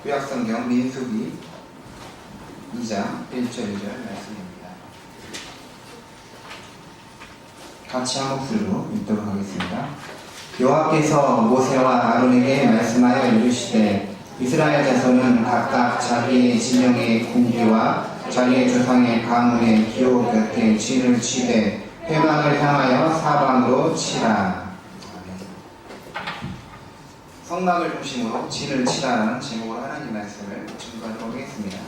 구약성경 민수기 2장 1절 2절 말씀입니다. 같이 한 목소리로 읽도록 하겠습니다. 여호와께서 모세와 아론에게 말씀하여 이르시되 이스라엘 자손은 각각 자기의 진영의 궁기와 자기의 조상의 가문의 기호 곁에 진을 치되 회막을 향하여 사방으로 치라. 성막을 중심으로 진을 치라라는 제목으로 하나님 말씀을 증거하도록 하겠습니다.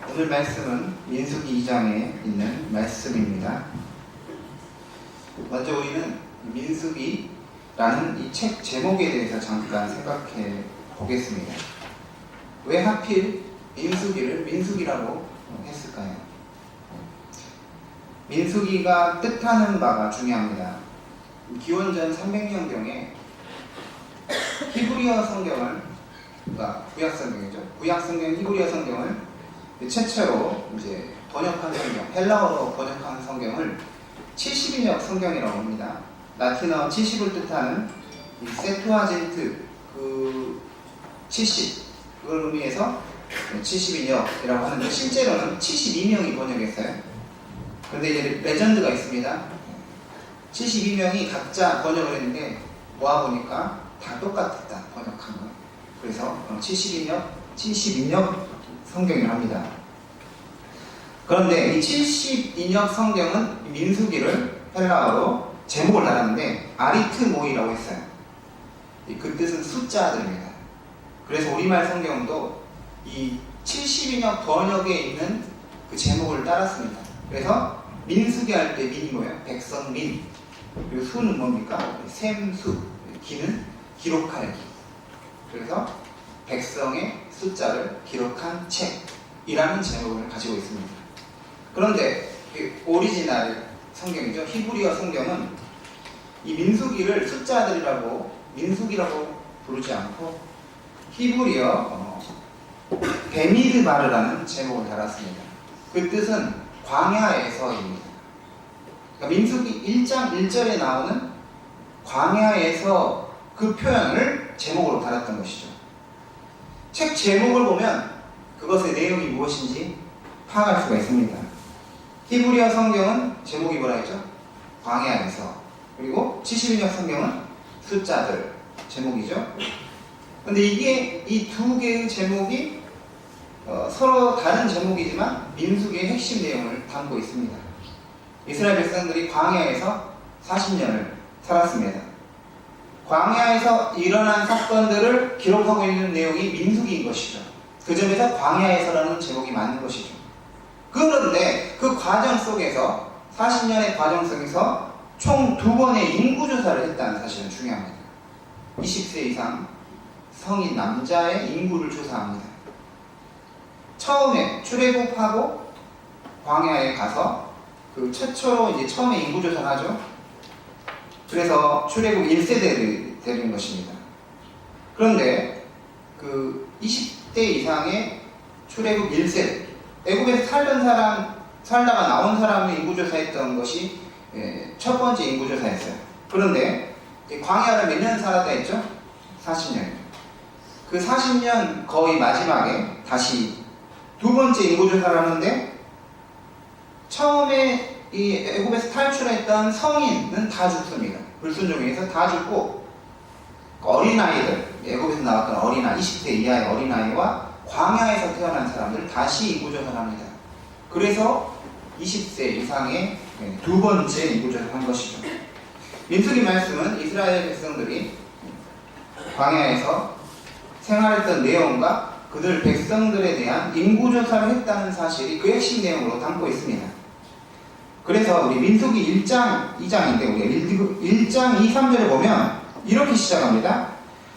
오늘 말씀은 민수기 2장에 있는 말씀입니다. 먼저 우리는 민수기라는 이 책 제목에 대해서 잠깐 생각해 보겠습니다. 왜 하필 민수기를 민수기라고 했을까요? 민수기가 뜻하는 바가 중요합니다. 기원전 300년경에 히브리어 성경을, 그러니까 구약성경이죠. 구약성경 히브리어 성경을 최초로 이제 번역한 성경, 헬라어로 번역한 성경을 70인역 성경이라고 합니다. 라틴어 70을 뜻하는 이 세투아진트, 그 70, 그걸 의미해서 70인역이라고 하는데 실제로는 72명이 번역했어요. 그런데 이제 레전드가 있습니다. 72명이 각자 번역을 했는데 모아보니까 다 똑같았다, 번역한 거. 그래서 72역 성경이라고 합니다. 그런데 이 72역 성경은 민수기를 헬라어로 제목을 달았는데 아리트모이라고 했어요. 그 뜻은 숫자들입니다. 그래서 우리말 성경도 이 72역 번역에 있는 그 제목을 따랐습니다. 그래서 민수기 할 때 민이 뭐예요? 백성민. 그리고 수는 뭡니까? 셈수. 기는 기록할 기. 그래서 백성의 숫자를 기록한 책이라는 제목을 가지고 있습니다. 그런데 오리지널 성경이죠. 히브리어 성경은 이 민수기를 숫자들이라고 민수기라고 부르지 않고 히브리어 베미드바르라는 제목을 달았습니다. 그 뜻은 광야에서입니다. 그러니까 민수기 1장 1절에 나오는 광야에서 그 표현을 제목으로 달았던 것이죠. 책 제목을 보면 그것의 내용이 무엇인지 파악할 수가 있습니다. 히브리어 성경은 제목이 뭐라 했죠? 광야에서. 그리고 70인역 성경은 숫자들 제목이죠. 그런데 이게 이 두 개의 제목이 서로 다른 제목이지만 민수기의 핵심 내용을 담고 있습니다. 이스라엘 백성들이 광야에서 40년을 살았습니다. 광야에서 일어난 사건들을 기록하고 있는 내용이 민수기인 것이죠. 그 점에서 광야에서라는 제목이 맞는 것이죠. 그런데 그 과정 속에서 40년의 과정 속에서 총 2번의 인구조사를 했다는 사실은 중요합니다. 20세 이상 성인 남자의 인구를 조사합니다. 처음에 출애굽하고 광야에 가서 그 최초로 이제 처음에 인구조사를 하죠. 그래서 출애굽 1세대를 되는 것입니다. 그런데 그 20대 이상의 출애굽 1세대, 애굽에서 살다가 나온 사람을 인구조사했던 것이 첫 번째 인구조사였어요. 그런데 광야를 몇 년 살았다 했죠? 40년. 그 40년 거의 마지막에 다시 두 번째 인구조사를 하는데 처음에 이 애굽에서 탈출했던 성인은 다 죽습니다. 불순종에서 다 죽고 어린아이들, 애굽에서 나왔던 어린아이, 20세 이하의 어린아이와 광야에서 태어난 사람들을 다시 인구조사를 합니다. 그래서 20세 이상의 두 번째 인구조사를 한 것이죠. 민수기 말씀은 이스라엘 백성들이 광야에서 생활했던 내용과 그들 백성들에 대한 인구조사를 했다는 사실이 그 핵심 내용으로 담고 있습니다. 그래서 우리 민수기 1장 2장인데 우리 1장 2, 3절을 보면 이렇게 시작합니다.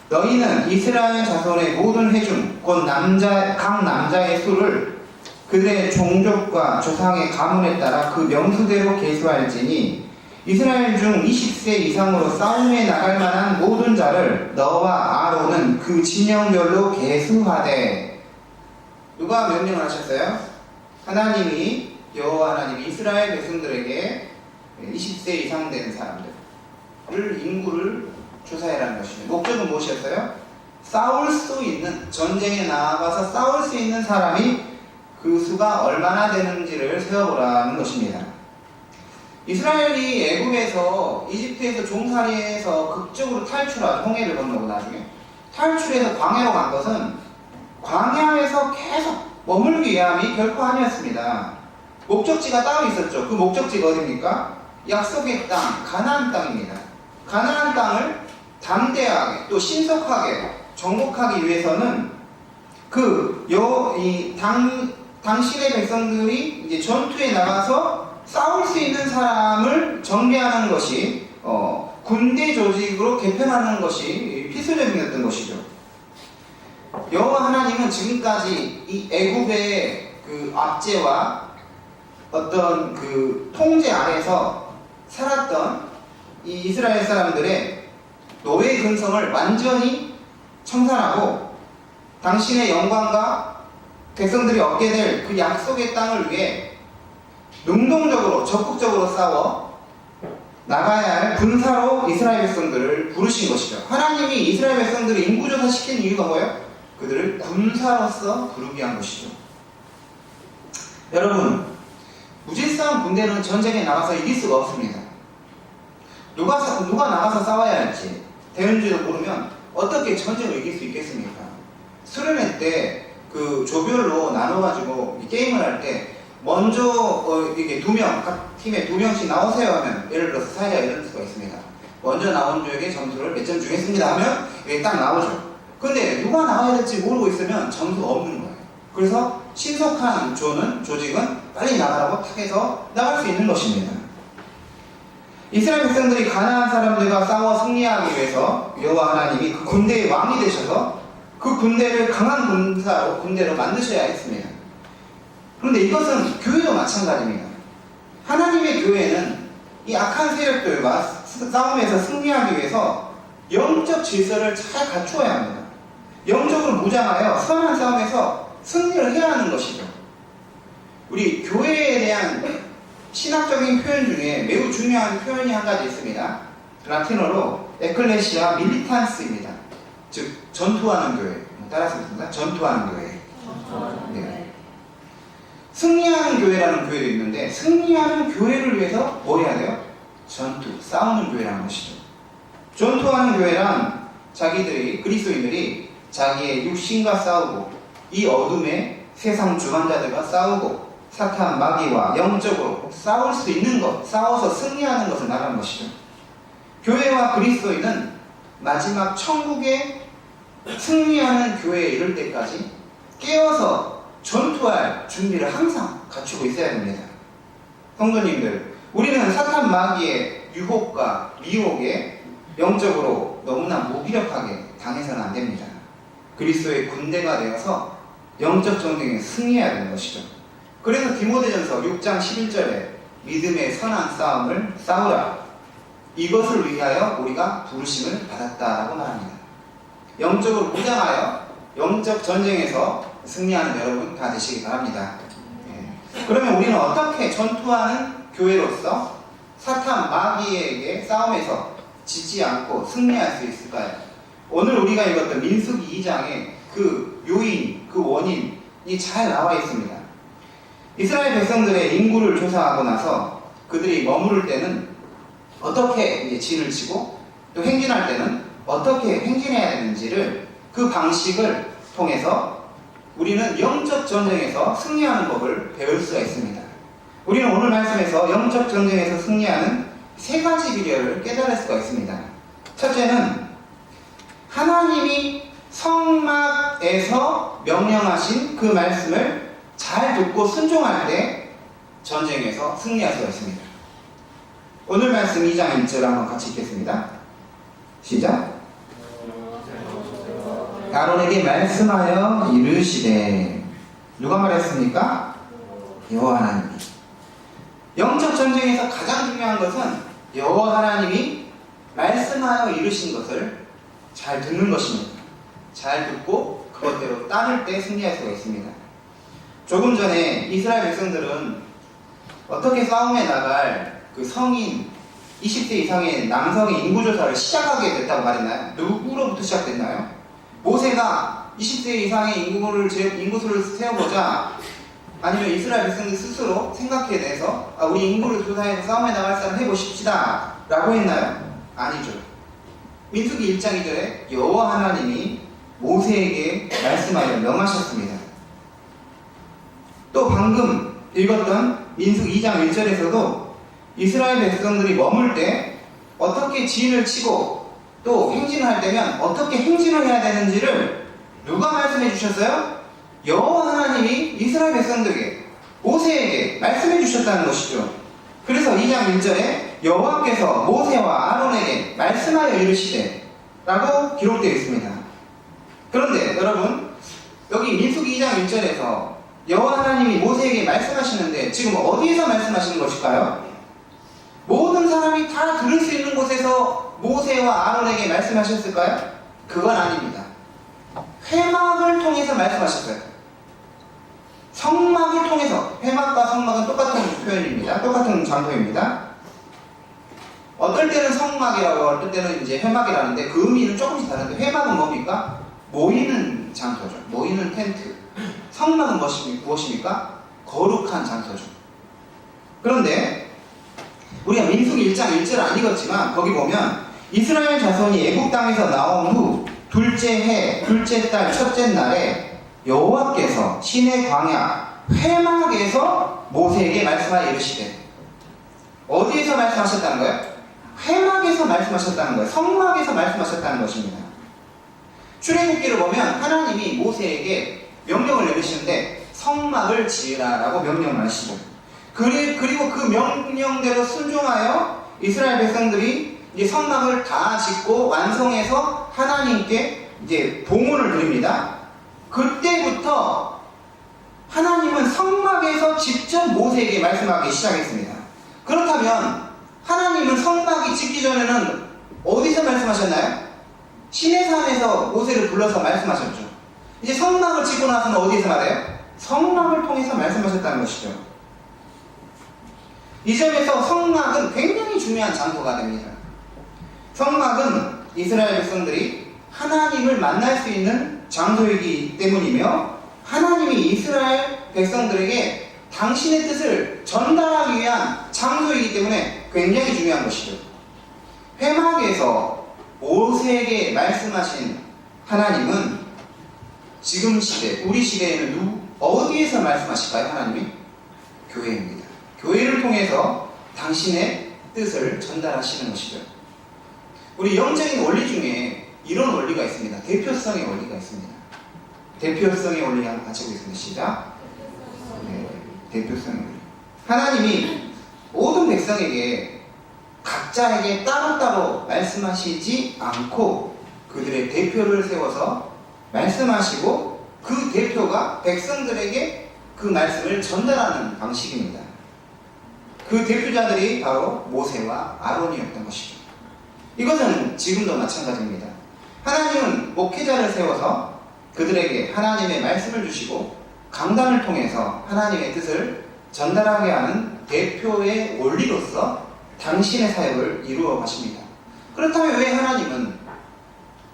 너희는 이스라엘 자손의 모든 회중 곧 각 남자의 수를 그들의 종족과 조상의 가문에 따라 그 명수대로 계수할지니 이스라엘 중 20세 이상으로 싸움에 나갈 만한 모든 자를 너와 아론은 그 진영별로 계수하되. 누가 명령을 하셨어요? 하나님이, 여호와 하나님이 이스라엘 백성들에게 20세 이상 된 사람들을 인구를 조사해라는 것이죠. 목적은 무엇이었어요? 싸울 수 있는, 전쟁에 나가서 싸울 수 있는 사람이 그 수가 얼마나 되는지를 세어보라는 것입니다. 이스라엘이 애굽에서, 이집트에서 종살이에서 극적으로 탈출하죠. 홍해를 건너고 나중에 탈출해서 광야로 간 것은 광야에서 계속 머물기 위함이 결코 아니었습니다. 목적지가 따로 있었죠. 그 목적지가 어디입니까? 약속의 땅, 가나안 땅입니다. 가나안 땅을 담대하게 또 신속하게 정복하기 위해서는 당신의 백성들이 이제 전투에 나가서 싸울 수 있는 사람을 정비하는 것이 군대 조직으로 개편하는 것이 필수적이었던 것이죠. 여호와 하나님은 지금까지 이 애굽의 그 압제와 어떤 그 통제 아래서 살았던 이 이스라엘 사람들의 노예 근성을 완전히 청산하고 당신의 영광과 백성들이 얻게 될 그 약속의 땅을 위해 능동적으로 적극적으로 싸워 나가야 할 군사로 이스라엘 백성들을 부르신 것이죠. 하나님이 이스라엘 백성들을 인구조사 시킨 이유가 뭐예요? 그들을 군사로서 부르게 한 것이죠. 여러분, 무질서한 군대는 전쟁에 나가서 이길 수가 없습니다. 누가 나가서 싸워야 할지 대응지도 모르면 어떻게 전쟁을 이길 수 있겠습니까? 수련회 때 그 조별로 나눠가지고 게임을 할 때 먼저 이게 각 팀에 2명씩 나오세요 하면, 예를 들어서 사회가 이럴 수가 있습니다. 먼저 나온 조에게 점수를 몇 점 주겠습니다 하면 이게 딱 나오죠. 근데 누가 나와야 될지 모르고 있으면 점수가 없는 거예요. 그래서 신속한 조직은 빨리 나가라고 탁해서 나갈 수 있는 것입니다. 이스라엘 백성들이 가나안 사람들과 싸워 승리하기 위해서 여호와 하나님이 그 군대의 왕이 되셔서 그 군대를 강한 군대로 만드셔야 했습니다. 그런데 이것은 교회도 마찬가지입니다. 하나님의 교회는 이 악한 세력들과 싸움에서 승리하기 위해서 영적 질서를 잘 갖추어야 합니다. 영적으로 무장하여 선한 싸움에서 승리를 해야 하는 것이죠. 우리 교회에 대한 신학적인 표현 중에 매우 중요한 표현이 한 가지 있습니다. 라틴어로 에클레시아 밀리탄스입니다. 즉 전투하는 교회. 따라서 있습니다. 전투하는 교회. 네. 승리하는 교회라는 교회도 있는데, 승리하는 교회를 위해서 뭐 해야 돼요? 싸우는 교회라는 것이죠. 전투하는 교회란 그리스도인들이 자기의 육신과 싸우고, 이 어둠의 세상 주관자들과 싸우고, 사탄, 마귀와 영적으로 싸울 수 있는 것, 싸워서 승리하는 것을 말하는 것이죠. 교회와 그리스도인은 마지막 천국에 승리하는 교회에 이를 때까지 깨어서 전투할 준비를 항상 갖추고 있어야 됩니다. 성도님들, 우리는 사탄 마귀의 유혹과 미혹에 영적으로 너무나 무기력하게 당해서는 안 됩니다. 그리스도의 군대가 되어서 영적 전쟁에 승리해야 되는 것이죠. 그래서 디모데전서 6장 11절에 믿음의 선한 싸움을 싸우라, 이것을 위하여 우리가 부르심을 받았다라고 말합니다. 영적으로 무장하여 영적 전쟁에서 승리하는 여러분 다 되시기 바랍니다. 그러면 우리는 어떻게 전투하는 교회로서 사탄 마귀에게 싸움에서 지지 않고 승리할 수 있을까요? 오늘 우리가 읽었던 민수기 2장에 그 요인, 그 원인이 잘 나와 있습니다. 이스라엘 백성들의 인구를 조사하고 나서 그들이 머무를 때는 어떻게 진을 치고 또 행진할 때는 어떻게 행진해야 되는지를, 그 방식을 통해서 우리는 영적 전쟁에서 승리하는 법을 배울 수가 있습니다. 우리는 오늘 말씀에서 영적 전쟁에서 승리하는 3가지 비결을 깨달을 수가 있습니다. 첫째는 하나님이 성막에서 명령하신 그 말씀을 잘 듣고 순종할 때 전쟁에서 승리할 수가 있습니다. 오늘 말씀 2장 1절 한번 같이 읽겠습니다. 시작. 아론에게 말씀하여 이르시되. 누가 말했습니까? 여호와 하나님이. 영적 전쟁에서 가장 중요한 것은 여호와 하나님이 말씀하여 이르신 것을 잘 듣는 것입니다. 잘 듣고 그것대로 따를 때 승리할 수가 있습니다. 조금 전에 이스라엘 백성들은 어떻게 싸움에 나갈 그 성인 20세 이상의 남성의 인구조사를 시작하게 됐다고 말했나요? 누구로부터 시작됐나요? 모세가 20세 이상의 인구수를 세워보자, 아니면 이스라엘 백성들 스스로 생각해내서 우리 인구를 조사해서 싸움에 나갈 사람 해보십시다 라고 했나요? 아니죠. 민수기 1장 2절에 여호와 하나님이 모세에게 말씀하여 명하셨습니다. 또 방금 읽었던 민수기 2장 1절에서도 이스라엘 백성들이 머물 때 어떻게 진을 치고 또 행진을 할 때면 어떻게 행진을 해야 되는지를 누가 말씀해 주셨어요? 여호와 하나님이 이스라엘 백성들에게, 모세에게 말씀해 주셨다는 것이죠. 그래서 2장 1절에 여호와께서 모세와 아론에게 말씀하여 이르시되 라고 기록되어 있습니다. 그런데 여러분, 여기 민수기 2장 1절에서 여호와 하나님이 모세에게 말씀하시는데 지금 어디에서 말씀하시는 것일까요? 모든 사람이 다 들을 수 있는 곳에서 모세와 아론에게 말씀하셨을까요? 그건 아닙니다. 회막을 통해서 말씀하셨어요. 성막을 통해서. 회막과 성막은 똑같은 표현입니다. 똑같은 장소입니다. 어떨 때는 성막이라고, 어떨 때는 이제 회막이라는데 그 의미는 조금씩 다른데, 회막은 뭡니까? 모이는 장소죠. 모이는 텐트. 성막은 무엇입니까? 거룩한 장소죠. 그런데 우리가 민수기 1장 1절 안 읽었지만 거기 보면 이스라엘 자손이 애굽 땅에서 나온 후 둘째 해, 둘째 달, 첫째 날에 여호와께서 시내 광야 회막에서 모세에게 말씀하여 이르시되. 어디에서 말씀하셨다는 거예요? 회막에서 말씀하셨다는 거예요. 성막에서 말씀하셨다는 것입니다. 출애굽기를 보면 하나님이 모세에게 명령을 내리시는데 성막을 지으라라고 명령을 하시죠. 그리고 그 명령대로 순종하여 이스라엘 백성들이 이제 성막을 다 짓고 완성해서 하나님께 이제 봉헌을 드립니다. 그때부터 하나님은 성막에서 직접 모세에게 말씀하기 시작했습니다. 그렇다면 하나님은 성막이 짓기 전에는 어디서 말씀하셨나요? 시내산에서 모세를 불러서 말씀하셨죠. 이제 성막을 짓고 나서는 어디서 말해요? 성막을 통해서 말씀하셨다는 것이죠. 이 점에서 성막은 굉장히 중요한 장소가 됩니다. 성막은 이스라엘 백성들이 하나님을 만날 수 있는 장소이기 때문이며, 하나님이 이스라엘 백성들에게 당신의 뜻을 전달하기 위한 장소이기 때문에 굉장히 중요한 것이죠. 회막에서 모세에게 말씀하신 하나님은 지금 시대, 우리 시대에는 어디에서 말씀하실까요? 하나님이? 교회입니다. 교회를 통해서 당신의 뜻을 전달하시는 것이죠. 우리 영적인 원리 중에 이런 원리가 있습니다. 대표성의 원리가 있습니다. 대표성의 원리 한번 같이 보겠습니다. 시작. 네, 대표성의 원리. 하나님이 모든 백성에게 각자에게 따로따로 말씀하시지 않고 그들의 대표를 세워서 말씀하시고 그 대표가 백성들에게 그 말씀을 전달하는 방식입니다. 그 대표자들이 바로 모세와 아론이었던 것이죠. 이것은 지금도 마찬가지입니다. 하나님은 목회자를 세워서 그들에게 하나님의 말씀을 주시고 강단을 통해서 하나님의 뜻을 전달하게 하는 대표의 원리로서 당신의 사역을 이루어 가십니다. 그렇다면 왜 하나님은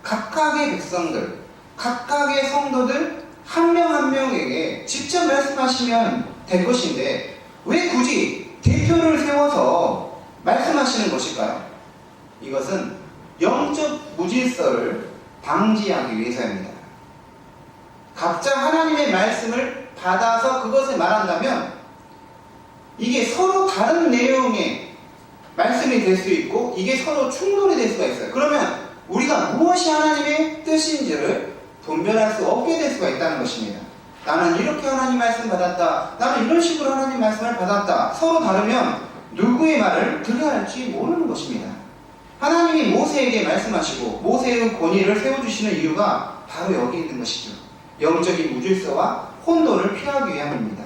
각각의 백성들, 각각의 성도들 한 명 한 명에게 직접 말씀하시면 될 것인데 왜 굳이 대표를 세워서 말씀하시는 것일까요? 이것은 영적 무질서를 방지하기 위해서입니다. 각자 하나님의 말씀을 받아서 그것을 말한다면 이게 서로 다른 내용의 말씀이 될 수 있고 이게 서로 충돌이 될 수가 있어요. 그러면 우리가 무엇이 하나님의 뜻인지를 분별할 수 없게 될 수가 있다는 것입니다. 나는 이렇게 하나님 말씀 받았다, 나는 이런 식으로 하나님 말씀을 받았다. 서로 다르면 누구의 말을 들어야 할지 모르는 것입니다. 하나님이 모세에게 말씀하시고 모세의 권위를 세워주시는 이유가 바로 여기 있는 것이죠. 영적인 무질서와 혼돈을 피하기 위함입니다.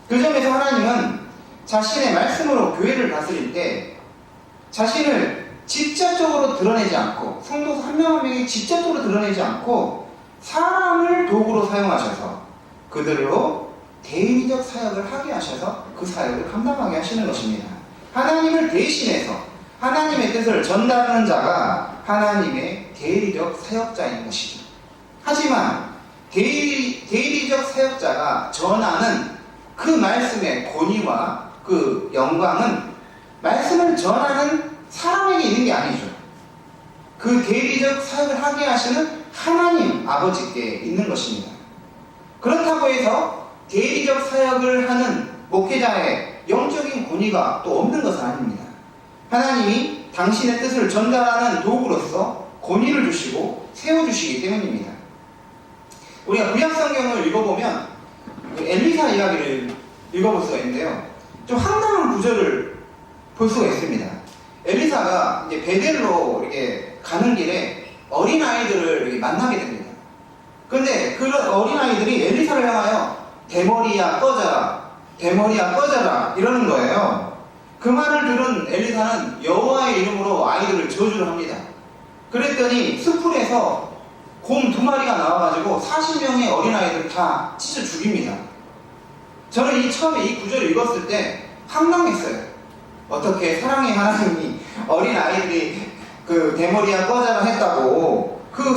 그 점에서 하나님은 자신의 말씀으로 교회를 다스릴 때 자신을 직접적으로 드러내지 않고, 성도 한 명 한 명이 직접적으로 드러내지 않고 사람을 도구로 사용하셔서 그들로 대리적 사역을 하게 하셔서 그 사역을 감당하게 하시는 것입니다. 하나님을 대신해서 하나님의 뜻을 전달하는 자가 하나님의 대리적 사역자인 것이죠. 하지만 대리적 사역자가 전하는 그 말씀의 권위와 그 영광은 말씀을 전하는 사람에게 있는 게 아니죠. 그 대리적 사역을 하게 하시는 하나님 아버지께 있는 것입니다. 그렇다고 해서 대리적 사역을 하는 목회자의 영적인 권위가 또 없는 것은 아닙니다. 하나님이 당신의 뜻을 전달하는 도구로서 권위를 주시고 세워주시기 때문입니다. 우리가 구약성경을 읽어보면 그 엘리사 이야기를 읽어볼 수가 있는데요. 좀 황당한 구절을 볼 수가 있습니다. 엘리사가 이제 베델로 이렇게 가는 길에 어린아이들을 이렇게 만나게 됩니다. 그런데 그런 어린아이들이 엘리사를 향하여 대머리야 꺼져라, 대머리야 꺼져라 이러는 거예요. 그 말을 들은 엘리사는 여호와의 이름으로 아이들을 저주를 합니다. 그랬더니 숲풀에서 곰 2마리가 나와가지고 40명의 어린아이들을 다 찢어 죽입니다. 저는 처음에 이 구절을 읽었을 때 황당했어요. 어떻게 사랑의 하나님이 어린아이들이 그 대머리야 꺼져라 했다고 그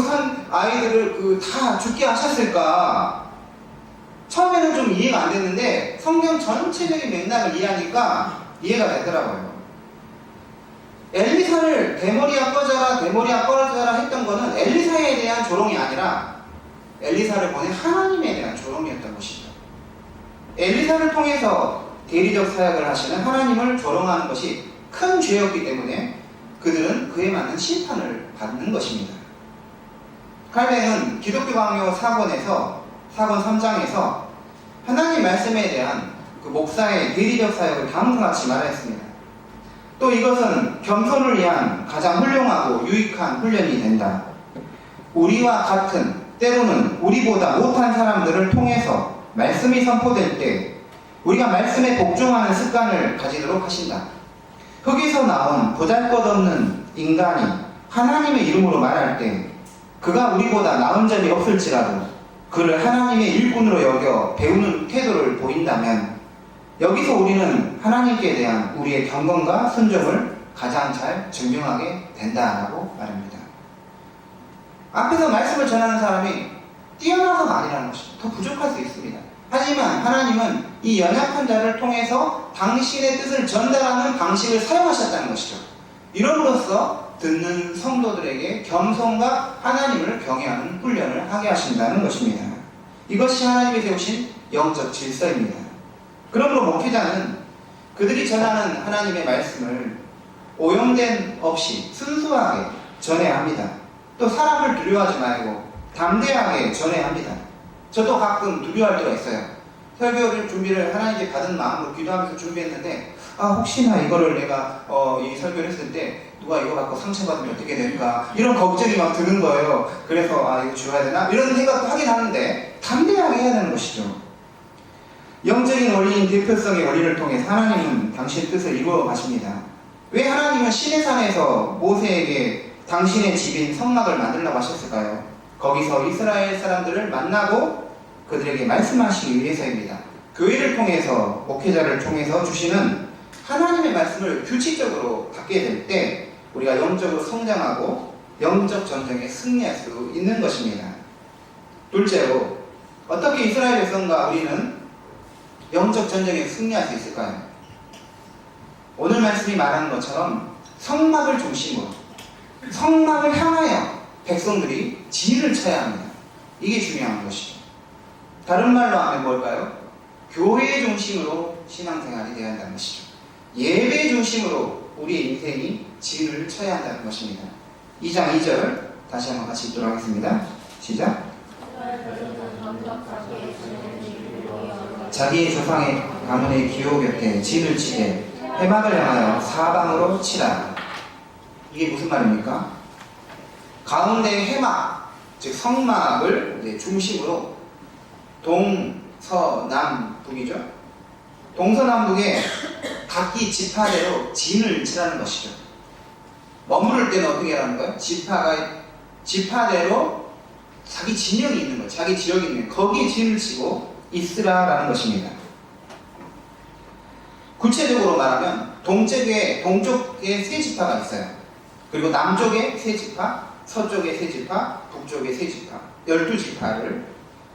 아이들을 다 죽게 하셨을까? 처음에는 좀 이해가 안 됐는데 성경 전체적인 맥락을 이해하니까 이해가 되더라고요. 엘리사를 대머리야 꺼져라, 대머리야 꺼져라 했던 거는 엘리사에 대한 조롱이 아니라 엘리사를 보낸 하나님에 대한 조롱이었던 것이죠. 엘리사를 통해서 대리적 사역을 하시는 하나님을 조롱하는 것이 큰 죄였기 때문에 그들은 그에 맞는 심판을 받는 것입니다. 칼뱅은 기독교 강요 사권 3장에서 하나님 말씀에 대한 그 목사의 대리적 사역을 다음과 같이 말했습니다. 또 이것은 겸손을 위한 가장 훌륭하고 유익한 훈련이 된다. 우리와 같은, 때로는 우리보다 못한 사람들을 통해서 말씀이 선포될 때 우리가 말씀에 복종하는 습관을 가지도록 하신다. 흙에서 나온 보잘것없는 인간이 하나님의 이름으로 말할 때 그가 우리보다 나은 점이 없을지라도 그를 하나님의 일꾼으로 여겨 배우는 태도를 보인다면 여기서 우리는 하나님께 대한 우리의 경건과 순종을 가장 잘 증명하게 된다라고 말합니다. 앞에서 말씀을 전하는 사람이 뛰어나서가 아니라는 것이죠. 더 부족할 수 있습니다. 하지만 하나님은 이 연약한 자를 통해서 당신의 뜻을 전달하는 방식을 사용하셨다는 것이죠. 이름으로써 듣는 성도들에게 겸손과 하나님을 경외하는 훈련을 하게 하신다는 것입니다. 이것이 하나님이 세우신 영적 질서입니다. 그러므로 목회자는 그들이 전하는 하나님의 말씀을 오용됨 없이 순수하게 전해야 합니다. 또 사람을 두려워하지 말고 담대하게 전해야 합니다. 저도 가끔 두려워할 때가 있어요. 설교를 준비를 하나님께 받은 마음으로 기도하면서 준비했는데 혹시나 이거를 내가 이 설교를 했을 때 누가 이거 갖고 상처받으면 어떻게 될까 이런 걱정이 막 드는 거예요. 그래서 이거 지워야 되나 이런 생각도 하긴 하는데 담대하게 해야 되는 것이죠. 영적인 원리인 대표성의 원리를 통해 하나님은 당신의 뜻을 이루어 가십니다. 왜 하나님은 시내산에서 모세에게 당신의 집인 성막을 만들라고 하셨을까요? 거기서 이스라엘 사람들을 만나고 그들에게 말씀하시기 위해서입니다. 교회를 통해서, 목회자를 통해서 주시는 하나님의 말씀을 규칙적으로 받게 될 때 우리가 영적으로 성장하고 영적 전쟁에 승리할 수 있는 것입니다. 둘째로, 어떻게 이스라엘 백성과 우리는 영적 전쟁에 승리할 수 있을까요? 오늘 말씀이 말하는 것처럼 성막을 중심으로, 성막을 향하여 백성들이 진을 쳐야 합니다. 이게 중요한 것이죠. 다른 말로 하면 뭘까요? 교회 중심으로 신앙생활이 되어야 한다는 것이죠. 예배 중심으로 우리의 인생이 진을 쳐야 한다는 것입니다. 2장 2절 다시 한번 같이 읽도록 하겠습니다. 시작. 자기의 조상의 가문의 기호 곁에 진을 치되 해막을 향하여 사방으로 치라. 이게 무슨 말입니까? 가운데 해막, 즉 성막을 중심으로 동서남북이죠. 동서남북에 각기 지파대로 진을 치라는 것이죠. 머무를 때는 어떻게 하는 거예요? 지파대로 자기 진영이 있는 거예요. 자기 지역이 있는 거예요. 거기에 진을 치고 있으라라는 것입니다. 구체적으로 말하면 동쪽에 3지파가 있어요. 그리고 남쪽에 3지파, 서쪽에 3지파, 북쪽에 3지파. 12지파를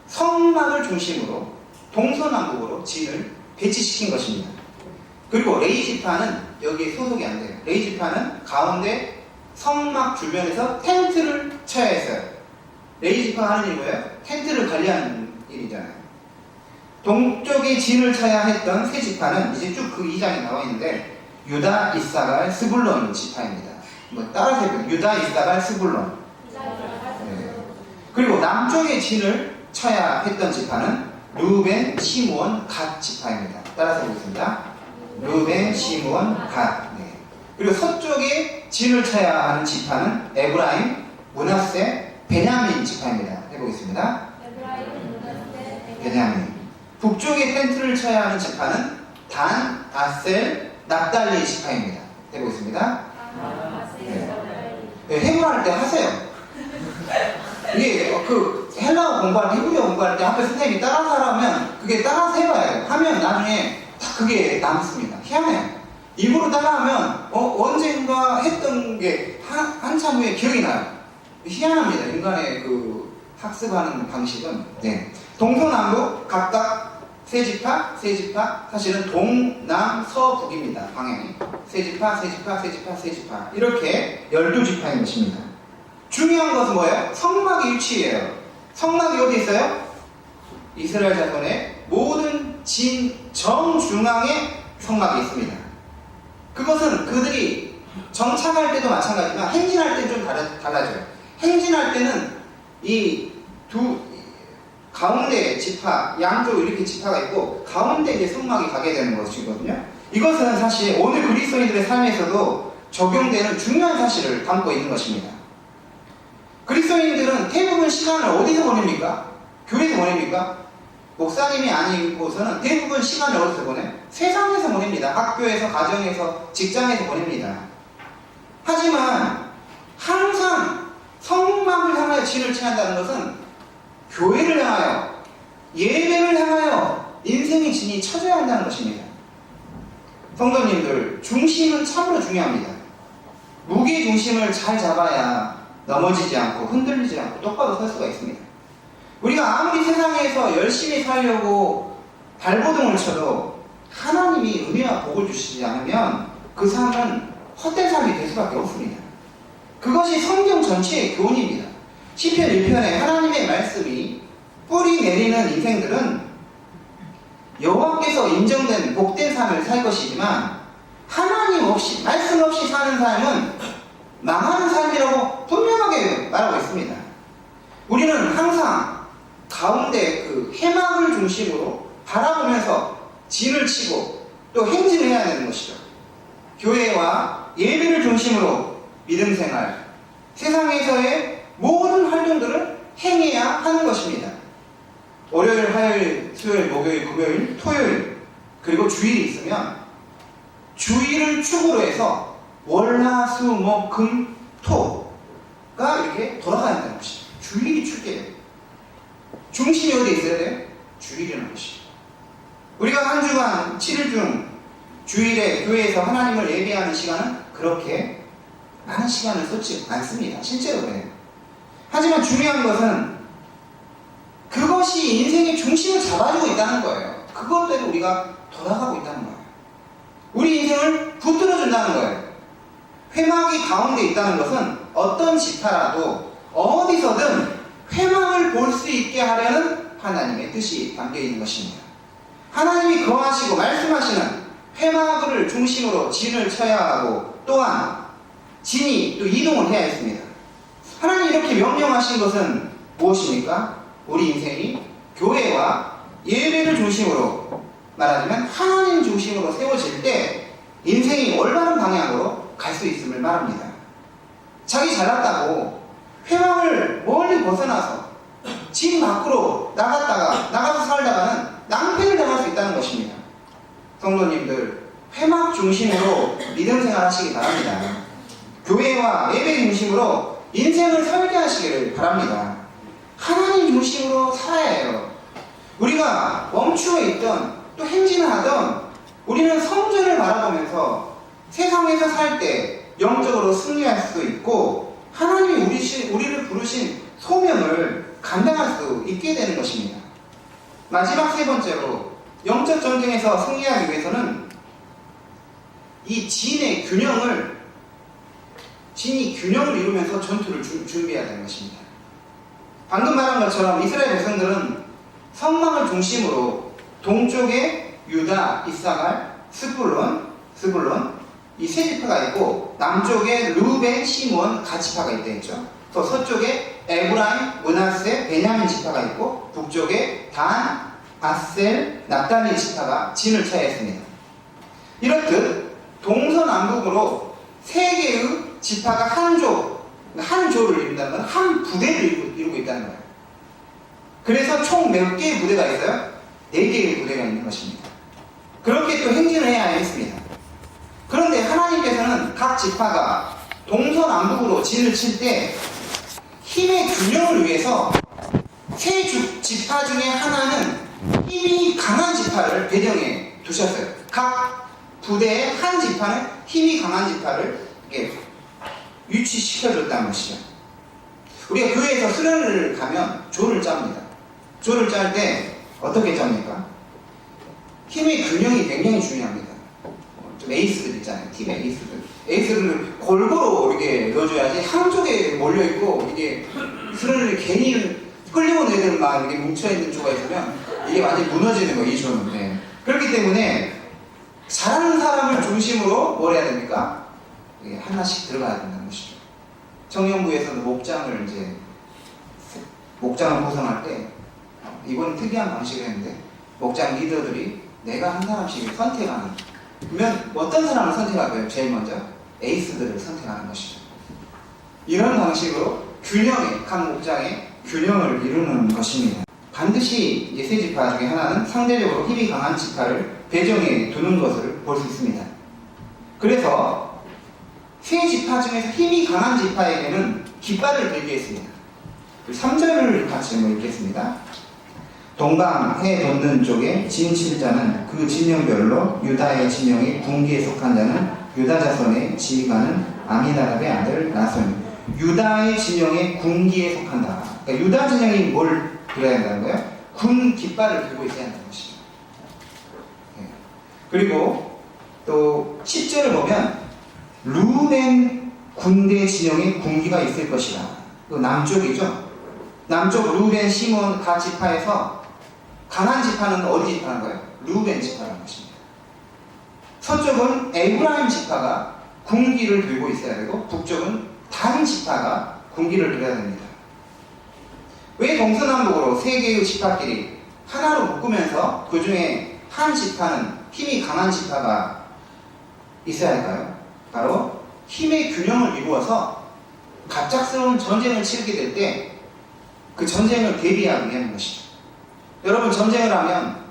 성막을 중심으로 동서남북으로 진을 배치시킨 것입니다. 그리고 레위지파는 여기에 소속이 안 돼요. 레위지파는 가운데 성막 주변에서 텐트를 쳐야 했어요. 레위지파가 하는 일이 뭐예요? 텐트를 관리하는 일이잖아요. 동쪽에 진을 쳐야 했던 세 지파는 이제 쭉 그 2장에 나와 있는데 유다, 이사갈, 스불론 지파입니다. 뭐 따라서 해보면 유다, 이사갈, 스불론. 네. 그리고 남쪽에 진을 쳐야 했던 지파는 르우벤, 시므온, 갓 지파입니다. 따라서 해보겠습니다. 르우벤, 시므온, 갓. 네. 그리고 서쪽에 진을 쳐야 하는 지파는 에브라임, 므낫세, 베냐민 지파입니다. 해보겠습니다. 베냐민. 북쪽에 텐트를 쳐야 하는 지파는 단, 아셀, 납달리 지파입니다. 해보겠습니다. 네, 해부할 때 하세요. 이게 그 헬라어 공부할 때, 히브리어 공부할 때 앞에 선생님이 따라서 하라면 그게 따라서 해봐야 돼요. 하면 나중에 다 그게 남습니다. 희한해요. 입으로 따라하면 언젠가 했던 게 한참 후에 기억이 나요. 희한합니다. 인간의 그 학습하는 방식은. 네. 동서남북 각각 세 지파, 사실은 동남서북입니다. 방향이. 세 지파, 이렇게 12지파인 것입니다. 중요한 것은 뭐예요? 성막의 위치예요. 성막이 어디 있어요? 이스라엘 자손의 모든 진 정중앙에 성막이 있습니다. 그것은 그들이 정착할 때도 마찬가지지만 행진할 때는 좀 달라져요. 행진할 때는 이 가운데 지파, 양쪽 이렇게 지파가 있고 가운데 이제 성막이 가게 되는 것이거든요. 이것은 사실 오늘 그리스도인들의 삶에서도 적용되는 중요한 사실을 담고 있는 것입니다. 그리스도인들은 대부분 시간을 어디서 보냅니까? 교회에서 보냅니까? 목사님이 아니고서는 대부분 시간을 어디서 보내요? 세상에서 보냅니다. 학교에서, 가정에서, 직장에서 보냅니다. 하지만 항상 성막을 향하여 진을 취한다는 것은 교회를 향하여, 예배를 향하여 인생의 진이 쳐져야 한다는 것입니다. 성도님들, 중심은 참으로 중요합니다. 무게 중심을 잘 잡아야 넘어지지 않고 흔들리지 않고 똑바로 설 수가 있습니다. 우리가 아무리 세상에서 열심히 살려고 발버둥을 쳐도 하나님이 은혜와 복을 주시지 않으면 그 삶은 헛된 삶이 될 수밖에 없습니다. 그것이 성경 전체의 교훈입니다. 시편 1편에 하나님의 말씀이 뿌리 내리는 인생들은 여호와께서 인정된 복된 삶을 살 것이지만 하나님 없이, 말씀 없이 사는 삶은 망하는 삶이라고 분명하게 말하고 있습니다. 우리는 항상 가운데 그 해막을 중심으로 바라보면서 진을 치고 또 행진을 해야 되는 것이죠. 교회와 예배를 중심으로 믿음 생활, 세상에서의 모든 활동들을 행해야 하는 것입니다. 월요일, 화요일, 수요일, 목요일, 금요일, 토요일, 그리고 주일이 있으면 주일을 축으로 해서 월, 화, 수, 목, 금, 토가 이렇게 돌아가야 한다는 것이죠. 주일이 축이에요. 중심이 어디 있어야 돼요? 주일이라는 것이죠. 우리가 한 주간 7일 중 주일에 교회에서 하나님을 예배하는 시간은 그렇게 많은 시간을 쏟지 않습니다. 실제로 그래요. 하지만 중요한 것은 그것이 인생의 중심을 잡아주고 있다는 거예요. 그것대로 우리가 돌아가고 있다는 거예요. 우리 인생을 붙들어준다는 거예요. 회막이 가운데 있다는 것은 어떤 지파라도 어디서든 회막을 볼 수 있게 하려는 하나님의 뜻이 담겨 있는 것입니다. 하나님이 거하시고 말씀하시는 회막을 중심으로 진을 쳐야 하고 또한 진이 또 이동을 해야 했습니다. 하나님이 이렇게 명령하신 것은 무엇입니까? 우리 인생이 교회와 예배를 중심으로 말하자면 하나님 중심으로 세워질 때 인생이 올바른 방향으로 갈 수 있음을 말합니다. 자기 잘났다고 회막을 멀리 벗어나서 집 밖으로 나가서 살다가는 낭패를 당할 수 있다는 것입니다. 성도님들, 회막 중심으로 믿음 생활 하시기 바랍니다. 교회와 예배 중심으로 인생을 살게 하시기를 바랍니다. 하나님 중심으로 살아야 해요. 우리가 멈추어 있던 또 행진을 하던 우리는 성전을 바라보면서 세상에서 살 때 영적으로 승리할 수도 있고 하나님이 우리를 부르신 소명을 감당할 수 있게 되는 것입니다. 마지막 세 번째로 영적 전쟁에서 승리하기 위해서는 이 진이 균형을 이루면서 전투를 준비해야 되는 것입니다. 방금 말한 것처럼 이스라엘 백성들은 성막을 중심으로 동쪽에 유다, 이사갈, 스불론 이 세 지파가 있고 남쪽에 루벤, 시몬, 갓 지파가 있다 했죠. 또 서쪽에 에브라임, 므낫세, 베냐민 지파가 있고 북쪽에 단, 아셀, 납달리 지파가 진을 차지했습니다. 이렇듯 동서남북으로 세 개의 지파가 한 조를 이룬다는 건 한 부대를 이루고 있다는 거예요. 그래서 총 몇 개의 부대가 있어요? 4개의 부대가 있는 것입니다. 그렇게 또 행진을 해야 했습니다. 그런데 하나님께서는 각 지파가 동서남북으로 진을 칠 때 힘의 균형을 위해서 세 지파 중에 하나는 힘이 강한 지파를 배정해 두셨어요. 각 부대의 한 지파는 힘이 강한 지파를 이렇게 위치시켜줬다는 것이죠. 우리가 교회에서 수련을 가면 조를 짭니다. 조를 짤 때 어떻게 짭니까? 힘의 균형이 굉장히 중요합니다. 좀 에이스들 있잖아요. 팀 에이스들. 에이스들을 골고루 이렇게 넣어줘야지 한쪽에 몰려있고 이게 수련을 괜히 끌려온 애들 막 이렇게 뭉쳐있는 조가 있으면 이게 완전히 무너지는 거예요. 이 조는. 네. 그렇기 때문에 잘하는 사람을 중심으로 뭘 해야 됩니까? 하나씩 들어가야 된다는 것이죠. 청년부에서는 목장을 구성할 때 이건 특이한 방식을 했는데 목장 리더들이 내가 한 사람씩 선택하는, 그러면 어떤 사람을 선택할까요? 제일 먼저 에이스들을 선택하는 것이죠. 이런 방식으로 각 목장의 균형을 이루는 것입니다. 반드시 세 지파 중에 하나는 상대적으로 힘이 강한 지파를 배정해 두는 것을 볼 수 있습니다. 그래서 세 지파 중에서 힘이 강한 지파에게는 깃발을 들게 했습니다. 3절을 같이 한번 읽겠습니다. 동방 해 돋는 쪽에 진 7자는 그 진영별로 유다의 진영의 군기에 속한 자는 유다 자손의 지휘관은 아미나답의 아들 나손. 유다의 진영의 군기에 속한다. 그러니까 유다 진영이 뭘 들어야 한다는 거예요? 군 깃발을 들고 있어야 한다는 것이죠. 그리고 또 10절을 보면 루벤 군대 진영의 군기가 있을 것이다. 남쪽이죠. 남쪽 루벤, 시몬, 갓 지파에서 강한 지파는 어디 지파는 거예요? 루벤 지파라는 것입니다. 서쪽은 에브라임 지파가 군기를 들고 있어야 되고 북쪽은 단 지파가 군기를 들어야 됩니다. 왜 동서남북으로 세 개의 지파끼리 하나로 묶으면서 그 중에 한 지파는 힘이 강한 지파가 있어야 할까요? 바로 힘의 균형을 이루어서 갑작스러운 전쟁을 치르게 될 때 그 전쟁을 대비하기 위한 것이죠. 여러분, 전쟁을 하면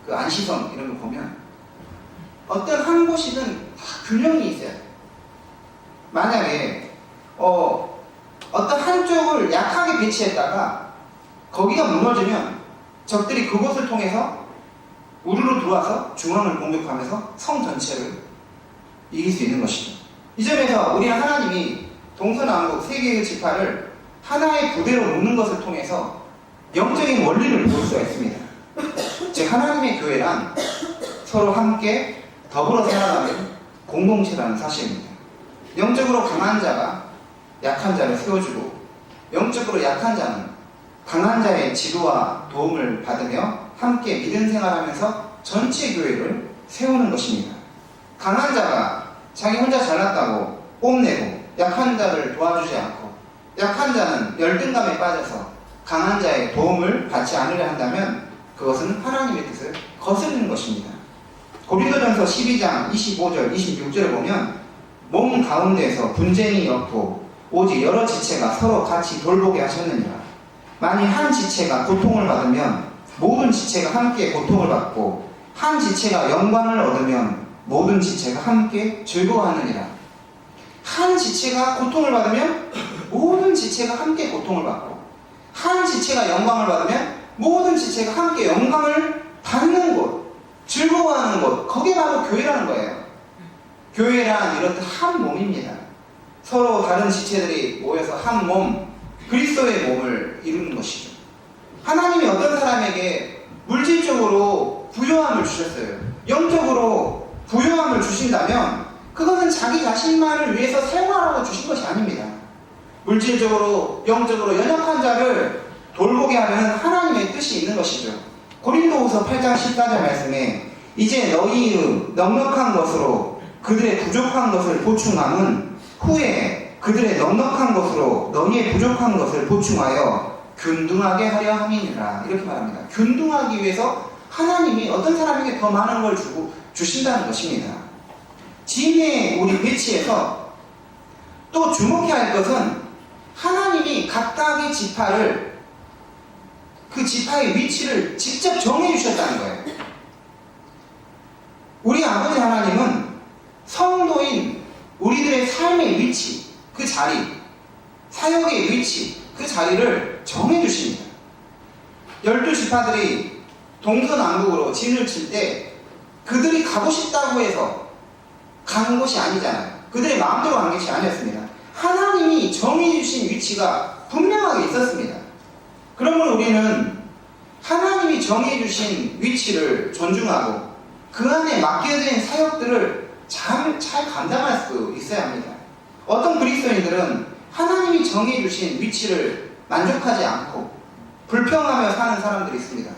그 안시성 이런 거 보면 어떤 한 곳이든 다 균형이 있어야 돼요. 만약에 어떤 한쪽을 약하게 배치했다가 거기가 무너지면 적들이 그곳을 통해서 우르르 들어와서 중앙을 공격하면서 성 전체를 이길 수 있는 것이죠. 이 점에서 우리는 하나님이 동서남북 세 개의 지파를 하나의 부대로 놓는 것을 통해서 영적인 원리를 볼 수가 있습니다. 즉 하나님의 교회란 서로 함께 더불어 살아가는 공동체라는 사실입니다. 영적으로 강한 자가 약한 자를 세워주고 영적으로 약한 자는 강한 자의 지도와 도움을 받으며 함께 믿음 생활하면서 전체 교회를 세우는 것입니다. 강한 자가 자기 혼자 잘났다고 뽐내고 약한 자를 도와주지 않고 약한 자는 열등감에 빠져서 강한 자의 도움을 받지 않으려 한다면 그것은 하나님의 뜻을 거스르는 것입니다. 고린도전서 12장 25절 26절을 보면 몸 가운데서 분쟁이 없고 오직 여러 지체가 서로 같이 돌보게 하셨느니라. 만일 한 지체가 고통을 받으면 모든 지체가 함께 고통을 받고 한 지체가 영광을 얻으면 모든 지체가 함께 즐거워하느니라. 한 지체가 고통을 받으면 모든 지체가 함께 고통을 받고 한 지체가 영광을 받으면 모든 지체가 함께 영광을 받는 곳, 즐거워하는 곳, 거기에 바로 교회라는 거예요. 교회란 이렇듯 한 몸입니다. 서로 다른 지체들이 모여서 한 몸, 그리스도의 몸을 이루는 것이죠. 하나님이 어떤 사람에게 물질적으로 부요함을 주셨어요. 영적으로 부요함을 주신다면 그것은 자기 자신만을 위해서 사용하라고 주신 것이 아닙니다. 물질적으로 영적으로 연약한 자를 돌보게 하는 하나님의 뜻이 있는 것이죠. 고린도후서 8장 14절 말씀에 이제 너희의 넉넉한 것으로 그들의 부족한 것을 보충함은 후에 그들의 넉넉한 것으로 너희의 부족한 것을 보충하여 균등하게 하려 함이니라. 이렇게 말합니다. 균등하기 위해서 하나님이 어떤 사람에게 더 많은 걸 주신다는 것입니다. 진의 우리 배치에서 또 주목해야 할 것은 하나님이 각각의 지파를 그 지파의 위치를 직접 정해 주셨다는 거예요. 우리 아버지 하나님은 성도인 우리들의 삶의 위치, 그 자리, 사역의 위치, 그 자리를 정해 주십니다. 12지파들이 동서남북으로 진을 칠 때 그들이 가고 싶다고 해서 간 곳이 아니잖아요. 그들의 마음대로 간 것이 아니었습니다. 하나님이 정해 주신 위치가 분명하게 있었습니다. 그러므로 우리는 하나님이 정해 주신 위치를 존중하고 그 안에 맡겨진 사역들을 잘 감당할 수 있어야 합니다. 어떤 그리스도인들은 하나님이 정해 주신 위치를 만족하지 않고 불평하며 사는 사람들이 있습니다.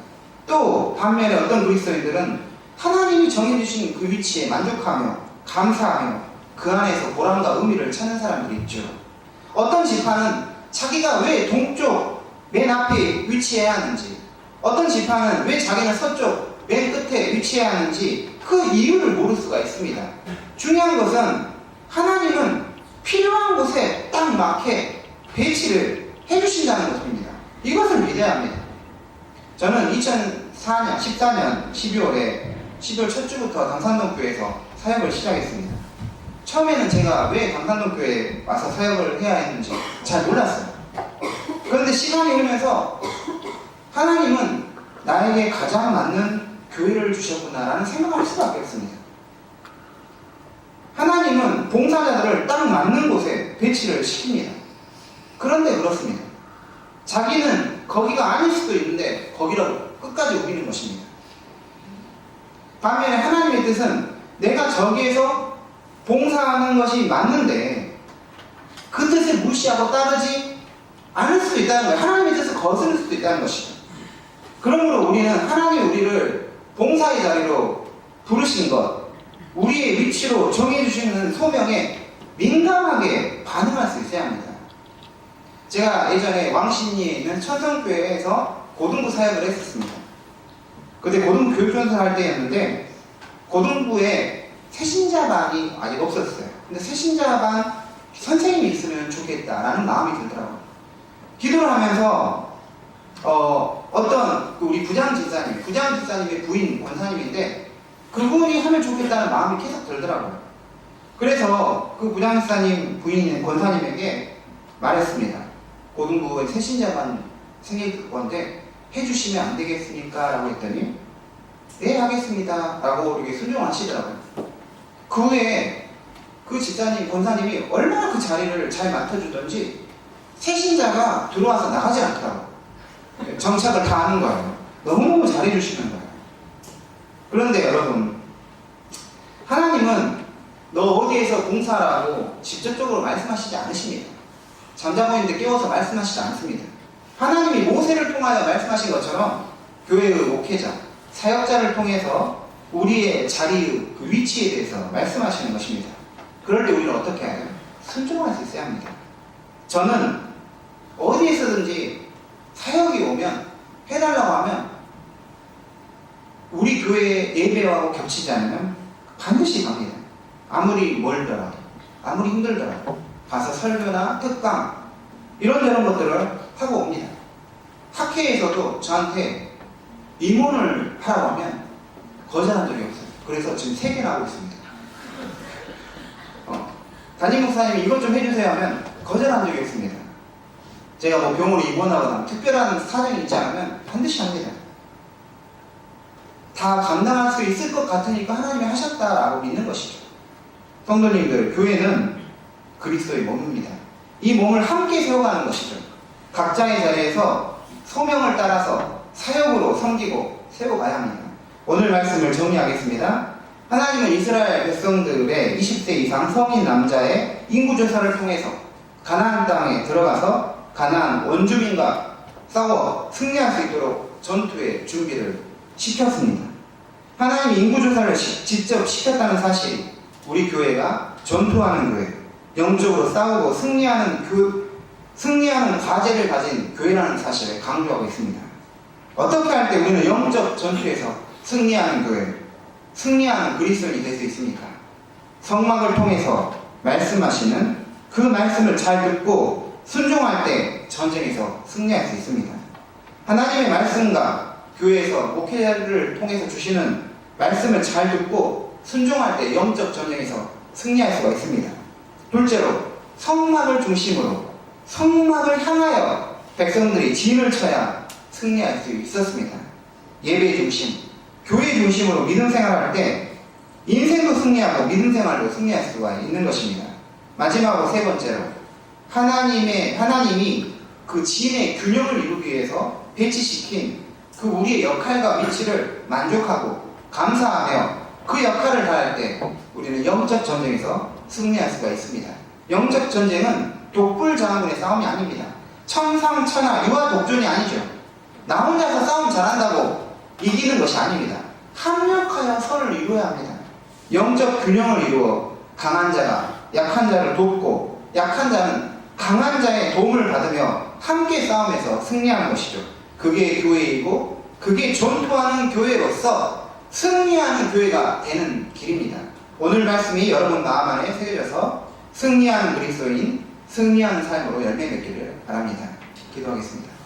또 반면에 어떤 그리스도인들은 하나님이 정해 주신 그 위치에 만족하며 감사하며 그 안에서 보람과 의미를 찾는 사람들이 있죠. 어떤 지파는 자기가 왜 동쪽 맨 앞에 위치해야 하는지, 어떤 지파는 왜 자기는 서쪽 맨 끝에 위치해야 하는지 그 이유를 모를 수가 있습니다. 중요한 것은 하나님은 필요한 곳에 딱 맞게 배치를 해주신다는 것입니다. 이것을 믿어야 합니다. 저는 2014년 12월 첫 주부터 당산동 교회에서 사역을 시작했습니다. 처음에는 제가 왜 당산동 교회에 와서 사역을 해야 했는지 잘 몰랐어요. 그런데 시간이 흐르면서 하나님은 나에게 가장 맞는 교회를 주셨구나라는 생각을 할 수밖에 없습니다. 하나님은 봉사자들을 딱 맞는 곳에 배치를 시킵니다. 그런데 그렇습니다. 자기는 거기가 아닐 수도 있는데 거기로 끝까지 우기는 것입니다. 반면에 하나님의 뜻은 내가 저기에서 봉사하는 것이 맞는데 그 뜻을 무시하고 따르지 않을 수도 있다는 거예요. 하나님의 뜻을 거스를 수도 있다는 것이죠. 그러므로 우리는 하나님이 우리를 봉사의 자리로 부르신 것, 우리의 위치로 정해주시는 소명에 민감하게 반응할 수 있어야 합니다. 제가 예전에 왕신리에 있는 천성교회에서 고등부 사역을 했었습니다. 그때 고등부 교육전사 할 때였는데 고등부에 새신자반이 아직 없었어요. 근데 새신자반 선생님이 있으면 좋겠다라는 마음이 들더라고요. 기도를 하면서 어떤 우리 부장집사님의 부인 권사님인데 그분이 하면 좋겠다는 마음이 계속 들더라고요. 그래서 그 부장집사님 부인인 권사님에게 말했습니다. 고등부의 새신자반 생길 건데 해주시면 안 되겠습니까? 라고 했더니 네 하겠습니다 라고 이렇게 순종하시더라고요. 그 후에 그 집사님 권사님이 얼마나 그 자리를 잘 맡아주던지 새신자가 들어와서 나가지 않더라고요. 정착을 다 하는 거예요. 너무너무 잘해주시는 거예요. 그런데 여러분, 하나님은 너 어디에서 봉사하라고 직접적으로 말씀하시지 않으십니다. 잠자고 있는데 깨워서 말씀하시지 않습니다. 하나님이 모세를 통하여 말씀하신 것처럼 교회의 목회자, 사역자를 통해서 우리의 자리의 그 위치에 대해서 말씀하시는 것입니다. 그럴 때 우리는 어떻게 해요? 순종할 수 있어야 합니다. 저는 어디에서든지 사역이 오면 해달라고 하면 우리 교회 예배하고 겹치지 않으면 반드시 갑니다. 아무리 멀더라도, 아무리 힘들더라도 가서 설교나 특강 이런저런 것들을 하고 옵니다. 학회에서도 저한테 임원을 하라고 하면 거절한 적이 없어요. 그래서 지금 3개나 하고 있습니다. 담임 목사님이 이것 좀 해주세요 하면 거절한 적이 없습니다. 제가 뭐 병으로 입원하거나 특별한 사정이 있지 않으면 반드시 합니다. 다 감당할 수 있을 것 같으니까 하나님이 하셨다라고 믿는 것이죠. 성도님들, 교회는 그리스도의 몸입니다. 이 몸을 함께 세워가는 것이죠. 각자의 자리에서 소명을 따라서 사역으로 섬기고 세워가야 합니다. 오늘 말씀을 정리하겠습니다. 하나님은 이스라엘 백성들의 20세 이상 성인 남자의 인구조사를 통해서 가나안 땅에 들어가서 가나안 원주민과 싸워 승리할 수 있도록 전투의 준비를 시켰습니다. 하나님이 인구조사를 직접 시켰다는 사실이 우리 교회가 전투하는 교회, 영적으로 싸우고 승리하는 과제를 가진 교회라는 사실을 강조하고 있습니다. 어떻게 할 때 우리는 영적 전투에서 승리하는 교회, 승리하는 그리스도인이 될 수 있습니까? 성막을 통해서 말씀하시는 그 말씀을 잘 듣고 순종할 때 전쟁에서 승리할 수 있습니다. 하나님의 말씀과 교회에서 목회자를 통해서 주시는 말씀을 잘 듣고 순종할 때 영적 전쟁에서 승리할 수가 있습니다. 둘째로 성막을 중심으로 성막을 향하여 백성들이 진을 쳐야 승리할 수 있었습니다. 예배 중심, 교회 중심으로 믿음 생활할 때 인생도 승리하고 믿음 생활도 승리할 수가 있는 것입니다. 마지막으로 세 번째로 하나님이 그 진의 균형을 이루기 위해서 배치시킨 그 우리의 역할과 위치를 만족하고 감사하며 그 역할을 다할 때 우리는 영적 전쟁에서 승리할 수가 있습니다. 영적 전쟁은 독불장군의 싸움이 아닙니다. 천상천하 유아 독존이 아니죠. 나 혼자서 싸움 잘한다고 이기는 것이 아닙니다. 합력하여 선을 이루어야 합니다. 영적 균형을 이루어 강한 자가 약한 자를 돕고 약한 자는 강한 자의 도움을 받으며 함께 싸움에서 승리하는 것이죠. 그게 교회이고 그게 전투하는 교회로서 승리하는 교회가 되는 길입니다. 오늘 말씀이 여러분 마음 안에 새겨져서 승리하는 그리스도인, 승리하는 삶으로 열매 맺기를 바랍니다. 기도하겠습니다.